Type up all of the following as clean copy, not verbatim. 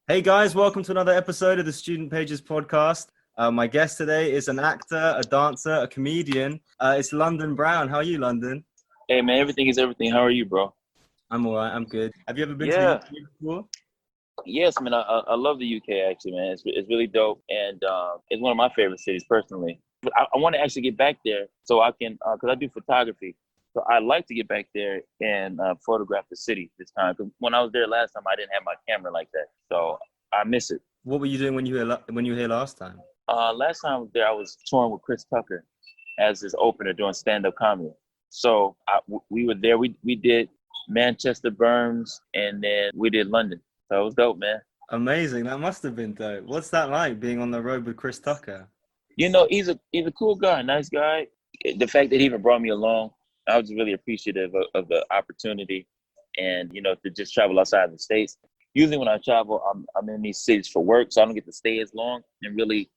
Hey guys, welcome to another episode of the Student Pages podcast. My guest today is an actor, a dancer, a comedian. It's London Brown. How are you, London? Hey man, everything is everything. How are you, bro? I'm all right. I'm good. Have you ever been to the Yeah, UK before? yes, man. I love the UK actually, man. It's really dope, and it's one of my favorite cities personally. But I want to actually get back there so I can, because I do photography. So I like to get back there and photograph the city this time. Because when I was there last time, I didn't have my camera like that, so I miss it. What were you doing when you were here last time? Last time I was there, I was touring with Chris Tucker as his opener doing stand-up comedy. So we were there. We did Manchester, Burns, and then we did London. So it was dope, man. Amazing. That must have been dope. What's that like being on the road with Chris Tucker? You know, he's a cool guy, nice guy. The fact that he even brought me along, I was really appreciative of the opportunity, and to just travel outside the states. Usually, when I travel, I'm in these cities for work, so I don't get to stay as long and really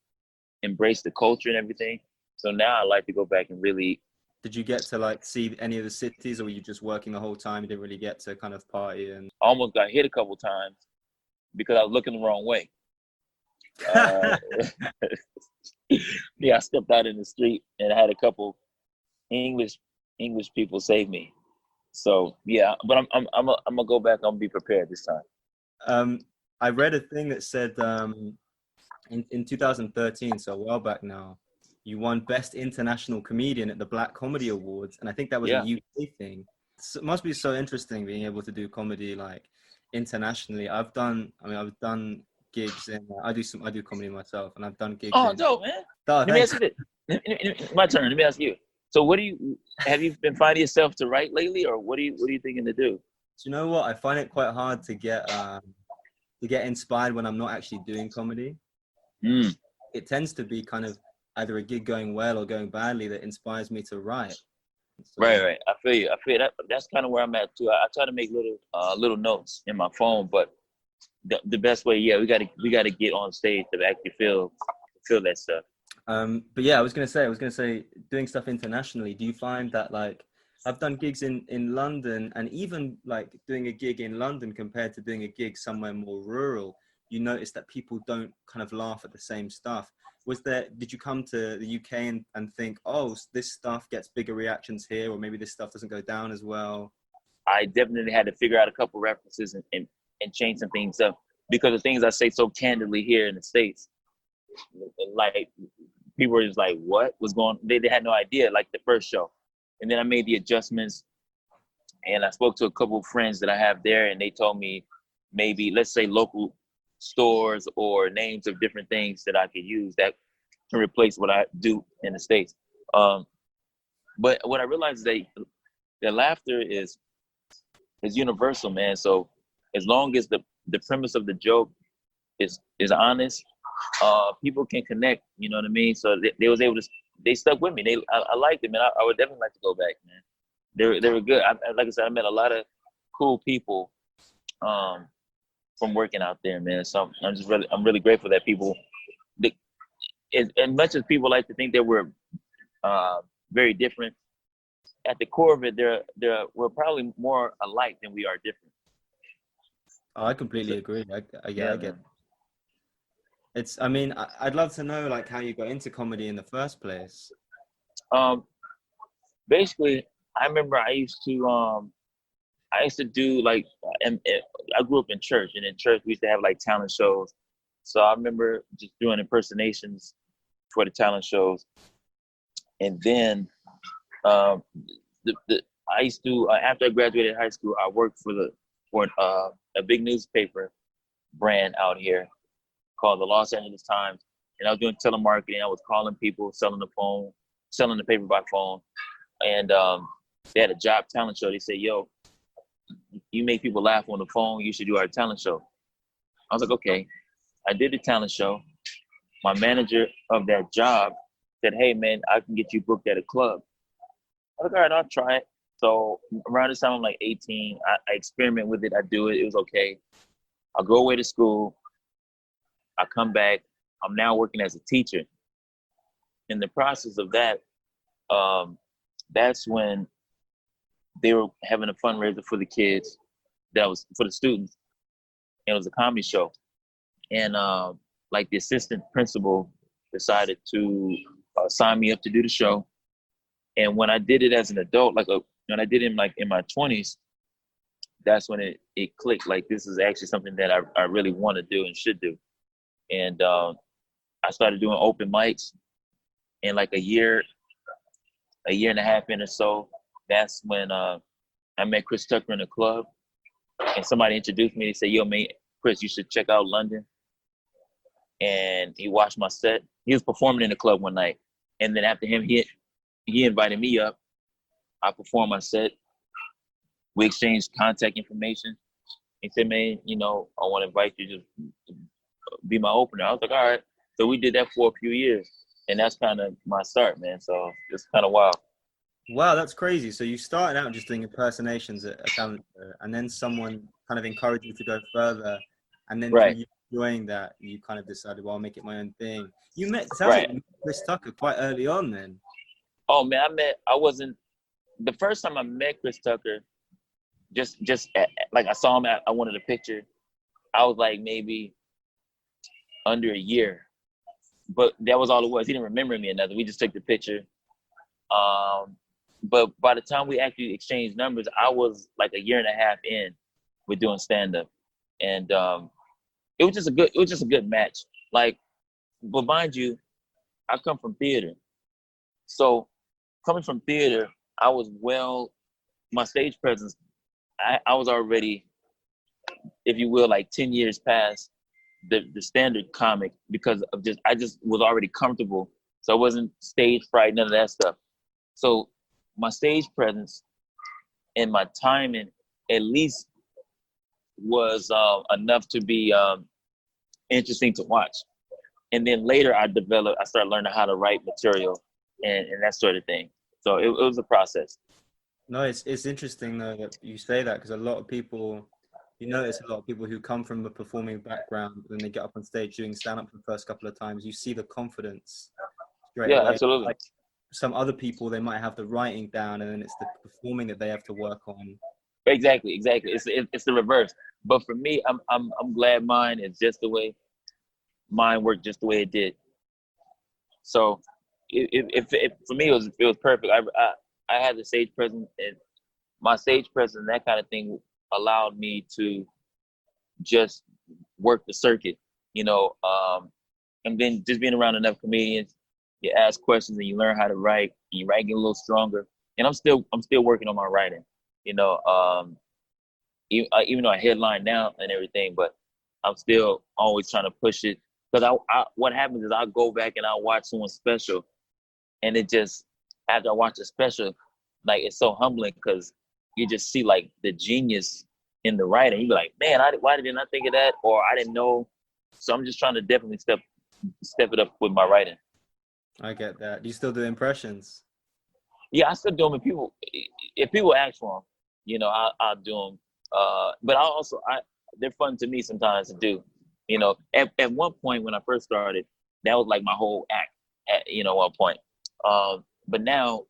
embrace the culture and everything. So now I like to go back and really Did you get to like see any of the cities, or were you just working the whole time? You didn't really get to kind of party and. almost got hit a couple times because I was looking the wrong way. Uh, yeah, I stepped out in the street and I had a couple English English people save me. So yeah, but I'm gonna go back. I'm gonna be prepared this time. Um, I read a thing that said in 2013, so a while back now, you won Best International Comedian at the Black Comedy Awards, and I think that was a Yeah. UK thing. So it must be so interesting being able to do comedy like internationally. I've done gigs in. I do comedy myself, and I've done gigs Oh, in. dope, man. Oh, Let me ask thanks. you this. My turn. Let me ask you. So, what do you have you been finding yourself to write lately, or what are you thinking to do? Do you know what? I find it quite hard to get inspired when I'm not actually doing comedy. Mm, It tends to be kind of either a gig going well or going badly that inspires me to write. right, So right. I feel you. I feel that. That's kind of where I'm at too. I try to make little notes in my phone, but the best way, yeah, we gotta get on stage to actually feel that stuff. but yeah, I was gonna say doing stuff internationally. Do you find that like I've done gigs in London, and even like doing a gig in London compared to doing a gig somewhere more rural, you notice that people don't kind of laugh at the same stuff. Did you come to the UK and think, oh, this stuff gets bigger reactions here, or maybe this stuff doesn't go down as well? I definitely had to figure out a couple references and change some things up because the things I say so candidly here in the States, like people were just like, what was going on? They had no idea, like the first show. And then I made the adjustments and I spoke to a couple of friends that I have there and they told me maybe, let's say local stores or names of different things that I could use that can replace what I do in the States. Um, but what I realized is that laughter is universal, man. So as long as the premise of the joke is honest, people can connect. You know what I mean? So they was able to. They stuck with me. I liked it, man. I would definitely like to go back, man. They were good. Like I said, I met a lot of cool people um, from working out there, man. So I'm really grateful that people. They, as much as people like to think that we're very different, at the core of it, we're probably more alike than we are different. Oh, I So, completely agree. Yeah, yeah, I get. man. I mean, I'd love to know like how you got into comedy in the first place. Um, basically, I remember I used to do like, I grew up in church, and in church we used to have like talent shows. So I remember just doing impersonations for the talent shows, and then um, I used to after I graduated high school, I worked for a big newspaper brand out here called the Los Angeles Times, and I was doing telemarketing. I was calling people, selling the paper by phone, and they had a job talent show. They said, "Yo, you make people laugh on the phone. You should do our talent show." I was like, "Okay." I did the talent show. My manager of that job said, "Hey, man, I can get you booked at a club." I was like, "All right, I'll try it." So around this time, I'm like 18. I experiment with it. I do it. It was okay. I go away to school. I come back. I'm now working as a teacher. In the process of that, um, that's when they were having a fundraiser for the kids. That was for the students. And it was a comedy show. and like the assistant principal decided to sign me up to do the show. And when I did it as an adult, when I did it like in my 20s, that's when it clicked. Like, this is actually something that I really want to do and should do. And I started doing open mics, and like a year and a half in or so, that's when I met Chris Tucker in the club, and somebody introduced me. They said, "Yo, man, Chris, you should check out London." And he watched my set. He was performing in the club one night, and then after him, he invited me up. I performed my set. We exchanged contact information. He said, "Man, I want to invite you to be my opener." I was like, "All right." So we did that for a few years, and that's kind of my start, man. So it's kind of wild. Wow, that's crazy. So you started out just doing impersonations at a talent show, and then someone kind of encouraged you to go further, and then Right. through you enjoying that, you kind of decided, well, I'll make it my own thing. You met Chris Tucker quite early on then. Oh man, the first time I met Chris Tucker, just like I saw him I wanted a picture. I was like maybe under a year, but that was all it was. He didn't remember me or nothing. We just took the picture. But by the time we actually exchanged numbers, I was like a year and a half in with doing stand up, and it was just a good match. Like, but mind you, I come from theater, so coming from theater, my stage presence, I was already, if you will, like 10 years past the standard comic, because of I just was already comfortable. So I wasn't stage fright, none of that stuff. So my stage presence and my timing at least was enough to be interesting to watch. And then later I started learning how to write material and that sort of thing. So it was a process. No, it's interesting though that you say that, because a lot of people, you notice a lot of people who come from a performing background, when they get up on stage doing stand-up for the first couple of times, you see the confidence straight away. Absolutely. Like some other people, they might have the writing down, and then it's the performing that they have to work on. Exactly. It's the reverse. But for me, I'm glad mine is just the way mine worked, just the way it did. So if for me it was perfect. I had the stage presence, and my stage presence and that kind of thing allowed me to just work the circuit, and then just being around enough comedians, you ask questions and you learn how to write, and you write getting a little stronger. And I'm still working on my writing, even though I headline now and everything, but I'm still always trying to push it. Because what happens is I'll go back and I'll watch someone's special, and it just, after I watch the special, like, it's so humbling, because you just see like the genius in the writing. You be like, man, why didn't I think of that? Or I didn't know. So I'm just trying to definitely step it up with my writing. I get that. Do you still do impressions? Yeah, I still do them. If people ask for them, I'll do them. But they're fun to me sometimes to do. At one point when I first started, that was like my whole act. At one point. But now,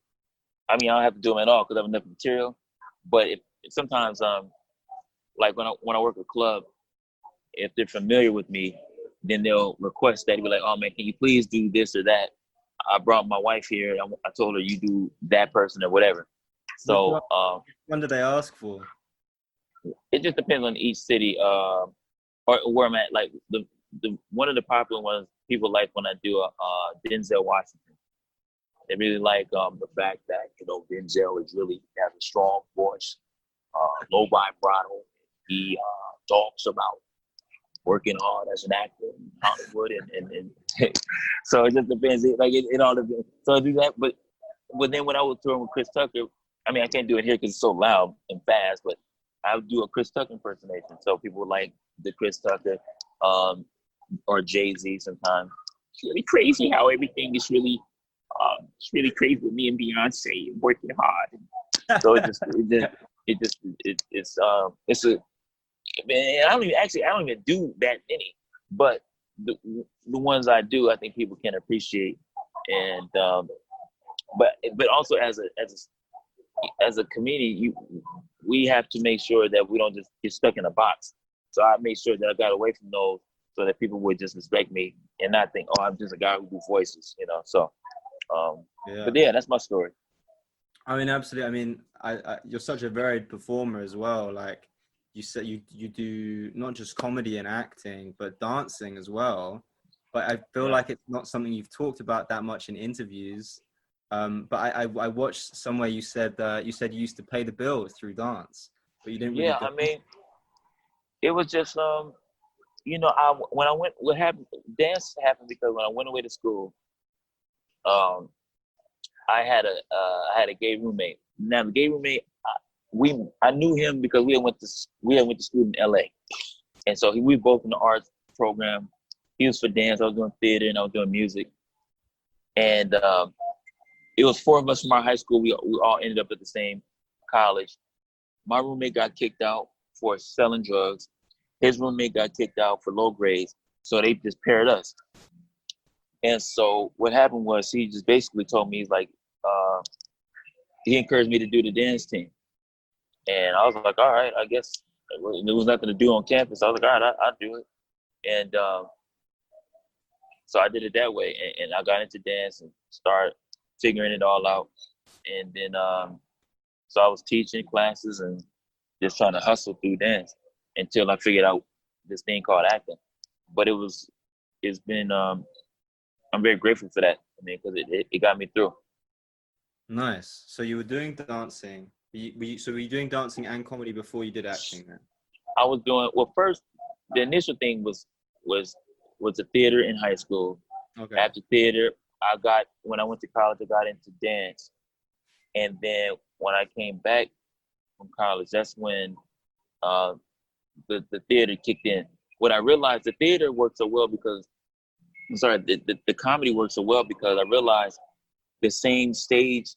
I don't have to do them at all because I have enough material. But if sometimes, like when I work a club, if they're familiar with me, then they'll request that. They'll be like, "Oh man, can you please do this or that?" I brought my wife here. I told her, you do that person or whatever. So when do they ask for? It just depends on each city or where I'm at. Like the one of the popular ones people like when I do Denzel Washington. They really like the fact that Denzel is really has a strong voice, low vibrato. He talks about working hard as an actor in Hollywood, and so it just depends. It all depends. So I do that, but then when I was touring with Chris Tucker, I can't do it here because it's so loud and fast. But I would do a Chris Tucker impersonation, so people would like the Chris Tucker, or Jay-Z sometimes. It's really crazy how everything is really. It's really crazy with me and Beyonce working hard. So it's a. Man, I don't even do that many, but the ones I do, I think people can appreciate, and but also as a comedian, we have to make sure that we don't just get stuck in a box. So I made sure that I got away from those, so that people would just respect me and not think, oh, I'm just a guy who do voices, you know. So, Yeah. but yeah, that's my story. I mean, absolutely. I mean, you're such a varied performer as well. Like you said, you do not just comedy and acting, but dancing as well. But I feel Yeah. like it's not something you've talked about that much in interviews. But I watched somewhere you said you used to pay the bills through dance, but you didn't really Yeah, go. I mean, it was just you know, what happened, dance happened because when I went away to school, um, I had a gay roommate. Now the gay roommate, I knew him because we had went to school in L.A. And so we both in the arts program. He was for dance, I was doing theater, and I was doing music. And it was four of us from our high school. We all ended up at the same college. My roommate got kicked out for selling drugs. His roommate got kicked out for low grades. So they just paired us. And so what happened was he just basically told me, he's like, he encouraged me to do the dance team. And I was like, all right, I guess there was nothing to do on campus. I was like, all right, I'll do it. And so I did it that way. And I got into dance and started figuring it all out. And then, so I was teaching classes and just trying to hustle through dance until I figured out this thing called acting. But it's been, I'm very grateful for that. I mean, because it got me through. Nice. So you were doing dancing. Were you doing dancing and comedy before you did acting then? I was doing, well, first, the initial thing was the theater in high school. Okay. After theater, when I went to college, I got into dance. And then when I came back from college, that's when the theater kicked in. What I realized, the theater worked so well because, the comedy worked so well because I realized the same stage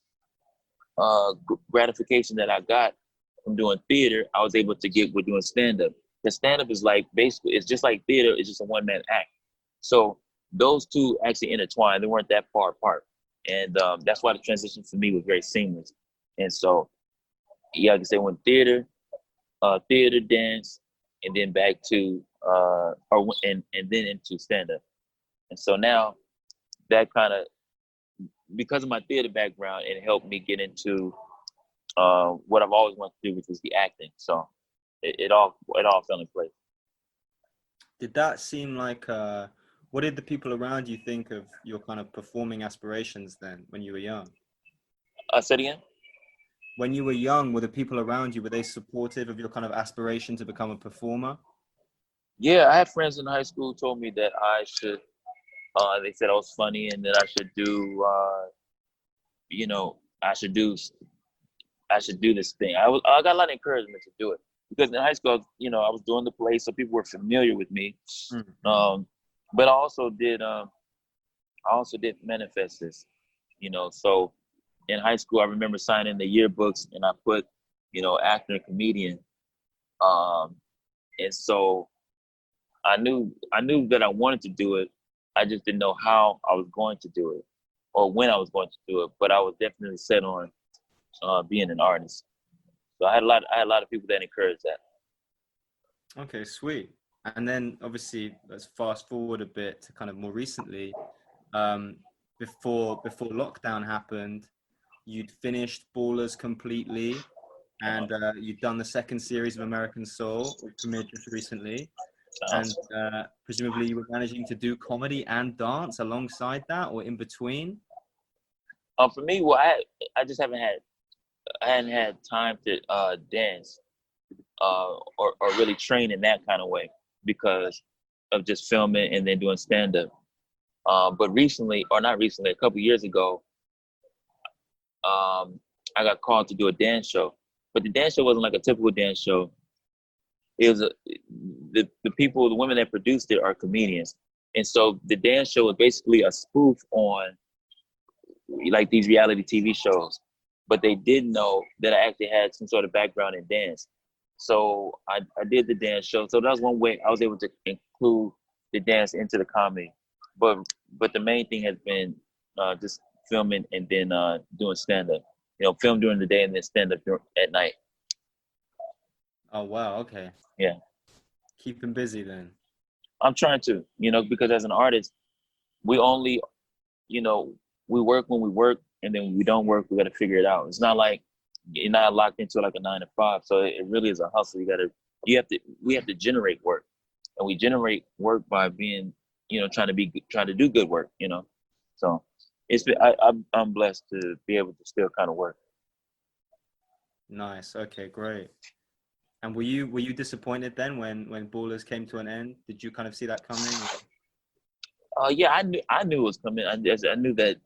gratification that I got from doing theater, I was able to get with doing stand-up. The stand-up is like, basically, it's just like theater, it's just a one-man act. So those two actually intertwined. They weren't that far apart. And that's why the transition for me was very seamless. And so, yeah, I can say when theater, dance, and then back to, and then into stand-up. And so now that kind of, because of my theater background, it helped me get into what I've always wanted to do, which was the acting. So it all fell in place. Did that seem like what did the people around you think of your kind of performing aspirations then when you were young? Say it again? When you were young, were the people around you, were they supportive of your kind of aspiration to become a performer? Yeah, I had friends in high school who told me that I should, they said I was funny and that I should do, you know, I should do this thing. I got a lot of encouragement to do it because in high school, I was doing the play, so people were familiar with me. Mm-hmm. But I also did manifestors, So in high school, I remember signing the yearbooks, and I put, actor and comedian. And so I knew that I wanted to do it. I just didn't know how I was going to do it or when I was going to do it. But I was definitely set on being an artist. So I had a lot of people that encouraged that. Okay, sweet. And then obviously let's fast forward a bit to kind of more recently. Before lockdown happened, you'd finished Ballers completely, and you'd done the second series of American Soul, which premiered just recently. And presumably you were managing to do comedy and dance alongside that or in between? For me, well, I just hadn't had time to dance or really train in that kind of way because of just filming and then doing stand-up. But recently, or not recently, a couple years ago, I got called to do a dance show. But the dance show wasn't like a typical dance show. It was the women that produced it are comedians. And so the dance show was basically a spoof on like these reality TV shows. But they didn't know that I actually had some sort of background in dance. So I did the dance show. So that was one way I was able to include the dance into the comedy. But the main thing has been just filming and then doing stand-up. Film during the day and then stand-up at night. Oh, wow. Okay. Yeah. Keep him busy then. I'm trying to, because as an artist, we only, you know, we work when we work, and then when we don't work, we got to figure it out. It's not like you're not locked into like a 9 to 5. So it really is a hustle. We have to generate work, and we generate work by being, trying to do good work, So I'm blessed to be able to still kind of work. Nice. Okay, great. And were you disappointed then when Ballers came to an end? Did you kind of see that coming? Yeah, I knew it was coming. I knew that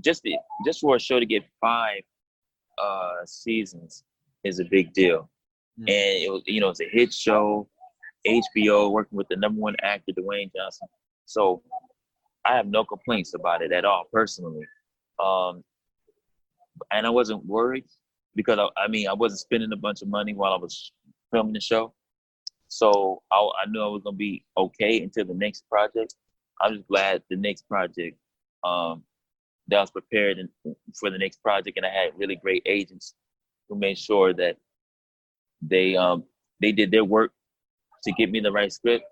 just for a show to get 5 seasons is a big deal. And it was, it's a hit show, HBO, working with the #1 actor, Dwayne Johnson. So I have no complaints about it at all, personally. And I wasn't worried because I wasn't spending a bunch of money while I was filming the show. So I knew I was gonna be okay until the next project. I'm just glad the next project, that I was prepared for the next project, and I had really great agents who made sure that they did their work to get me the right script,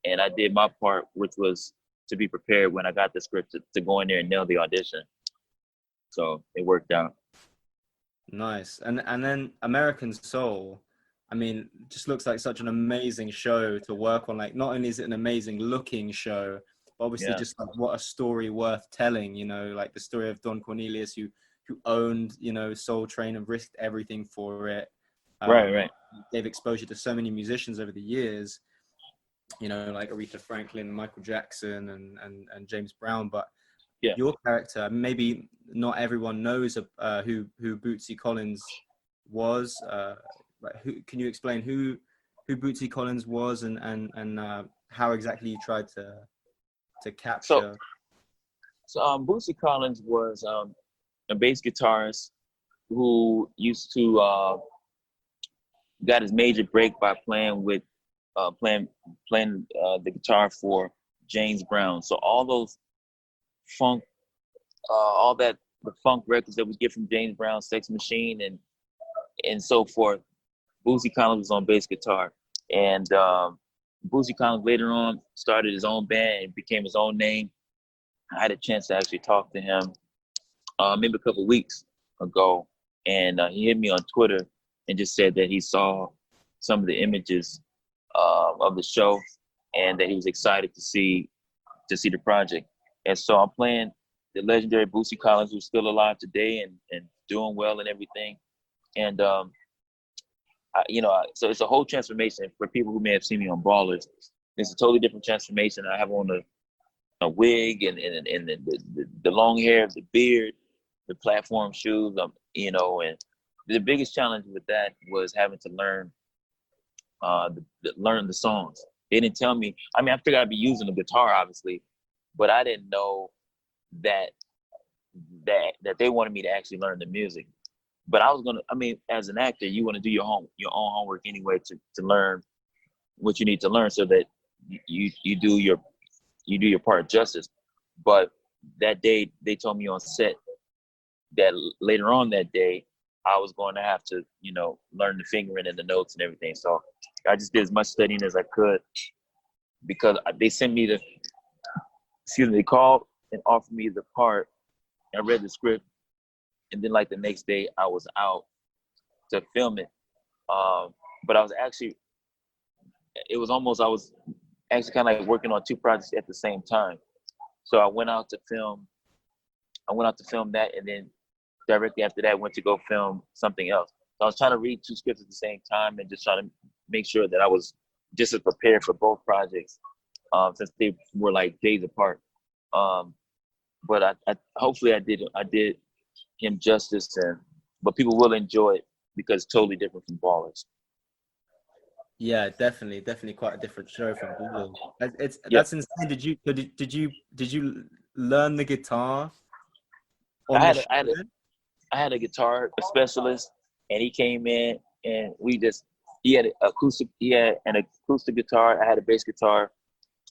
and I did my part, which was to be prepared when I got the script to go in there and nail the audition. So it worked out. Nice. And then American Soul, just looks like such an amazing show to work on. Like, not only is it an amazing looking show, but obviously just like what a story worth telling, like the story of Don Cornelius who owned, Soul Train and risked everything for it. Right. Gave exposure to so many musicians over the years, like Aretha Franklin, Michael Jackson, and James Brown. But your character, maybe not everyone knows who Bootsy Collins was. Can you explain who Bootsy Collins was and how exactly you tried to capture? So Bootsy Collins was a bass guitarist who used to got his major break by playing the guitar for James Brown. So all those funk, the funk records that we get from James Brown, Sex Machine, and so forth, Bootsy Collins was on bass guitar. And Bootsy Collins later on started his own band and became his own name. I had a chance to actually talk to him maybe a couple of weeks ago, and he hit me on Twitter and just said that he saw some of the images of the show and that he was excited to see the project. And so I'm playing the legendary Bootsy Collins, who's still alive today and doing well and everything. And so it's a whole transformation for people who may have seen me on Ballers. It's a totally different transformation. I have on a wig and the long hair, the beard, the platform shoes, and the biggest challenge with that was having to learn the songs. They didn't tell me. I figured I'd be using the guitar, obviously, but I didn't know that they wanted me to actually learn the music. But I was gonna. As an actor, you want to do your own homework anyway to learn what you need to learn, so that you do your part justice. But that day, they told me on set that later on that day, I was going to have to, learn the fingering and the notes and everything. So I just did as much studying as I could, because they sent me they called and offered me the part. I read the script, and then like the next day I was out to film it. But I was actually kind of like working on 2 projects at the same time. So I went out to film that, and then directly after that went to go film something else. So I was trying to read 2 scripts at the same time and just trying to make sure that I was just as prepared for both projects, since they were like days apart. But I hopefully I did him justice, but people will enjoy it because it's totally different from Ballers. Yeah, definitely quite a different show from Ballers. That's insane. Did you learn the guitar on the show? I had a guitar specialist, and he came in, and he had an acoustic guitar. I had a bass guitar.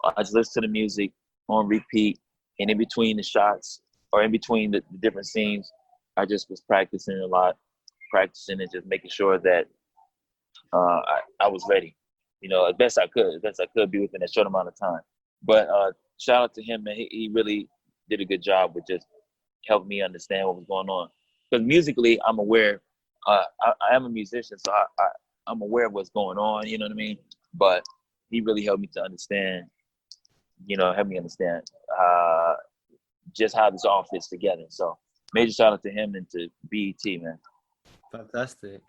I just listened to the music on repeat, and in between the shots or in between the different scenes, I just was practicing a lot, and just making sure that I was ready. as best I could be within a short amount of time. But shout out to him, man. He really did a good job with just helping me understand what was going on. Because musically, I'm aware. I am a musician, so I'm aware of what's going on. You know what I mean? But he really helped me to understand. Help me understand just how this all fits together. So major shout out to him and to BET, man. Fantastic.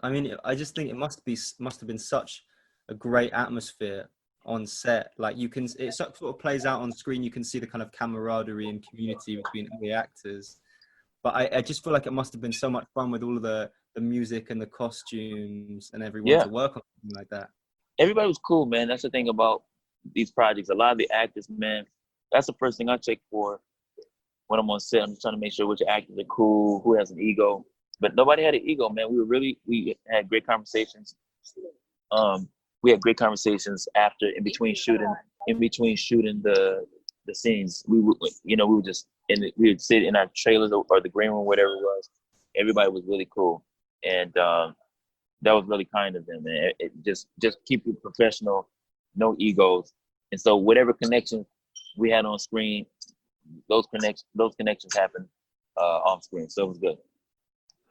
I mean, I just think it must have been such a great atmosphere on set. Like it sort of plays out on screen. You can see the kind of camaraderie and community between all the actors. But I just feel like it must have been so much fun with all of the music and the costumes and everyone to work on something like that. Everybody was cool, man. That's the thing about these projects. A lot of the actors, man, that's the first thing I check for when I'm on set. I'm trying to make sure which actors are cool, who has an ego. But nobody had an ego, man. We had great conversations. We had great conversations in between shooting the scenes. We would just we would sit in our trailers or the green room, whatever it was. Everybody was really cool, and that was really kind of them. And it just keep it professional, no egos. And so whatever connections we had on screen, those connections happened off screen. So it was good.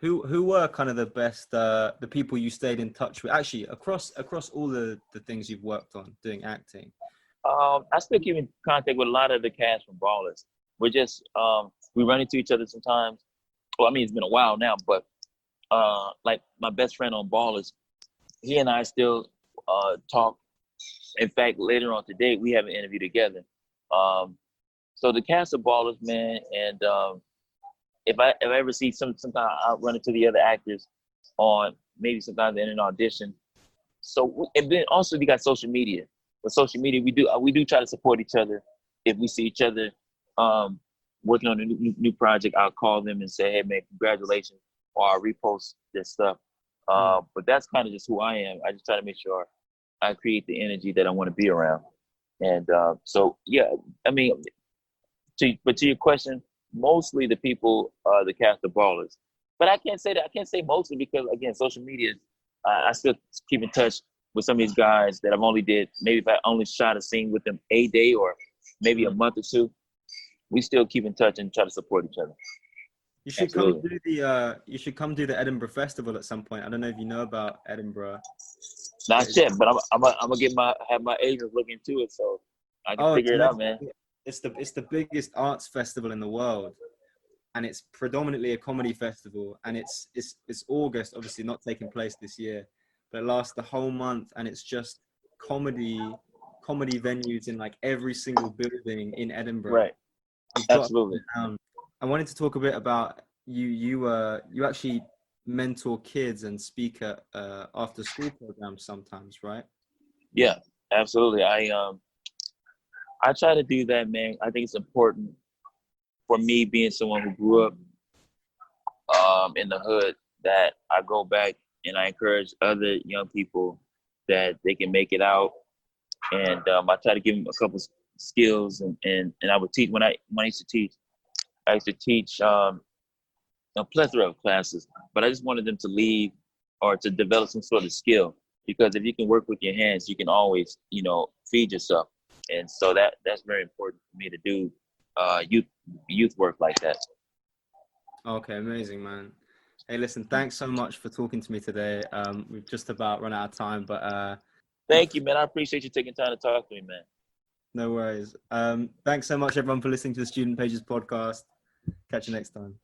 Who were kind of the best, the people you stayed in touch with, actually across all the things you've worked on doing acting? I still keep in contact with a lot of the cast from Ballers. We're just we run into each other sometimes. Well, I mean, it's been a while now, but like my best friend on Ballers, he and I still talk. In fact, later on today, we have an interview together. So the cast of Ballers, man, and if I ever see sometimes I'll run into the other actors on maybe sometimes in an audition. So and then also we got social media. With social media, we do try to support each other. If we see each other working on a new project, I'll call them and say, "Hey, man, congratulations!" Or I'll repost this stuff. But that's kind of just who I am. I just try to make sure I create the energy that I want to be around. And so yeah, I mean, to your question, mostly the people are the cast of Ballers. But I can't say that. I can't say mostly because again, social media. I still keep in touch with some of these guys that I've only did. Maybe if I only shot a scene with them a day or maybe a month or two, we still keep in touch and try to support each other. You should come do the Edinburgh Festival at some point. I don't know if you know about Edinburgh. Not yet, but I'm gonna have my agents look into it so I can figure it out, man. It's the biggest arts festival in the world, and it's predominantly a comedy festival. And it's August, obviously not taking place this year, but it lasts the whole month, and it's just comedy venues in like every single building in Edinburgh. Right. Absolutely. I wanted to talk a bit about you. You actually mentor kids and speak at after school programs sometimes, right? Yeah, absolutely. I try to do that, man. I think it's important for me being someone who grew up in the hood that I go back and I encourage other young people that they can make it out. And I try to give them a couple skills and I would teach when I used to teach. I used to teach a plethora of classes, but I just wanted them to leave or to develop some sort of skill, because if you can work with your hands, you can always, feed yourself. And so that's very important for me to do youth work like that. Okay, amazing, man. Hey, listen, thanks so much for talking to me today. We've just about run out of time, but thank you, man. I appreciate you taking time to talk to me, man. No worries. Thanks so much, everyone, for listening to the Student Pages podcast. Catch you next time.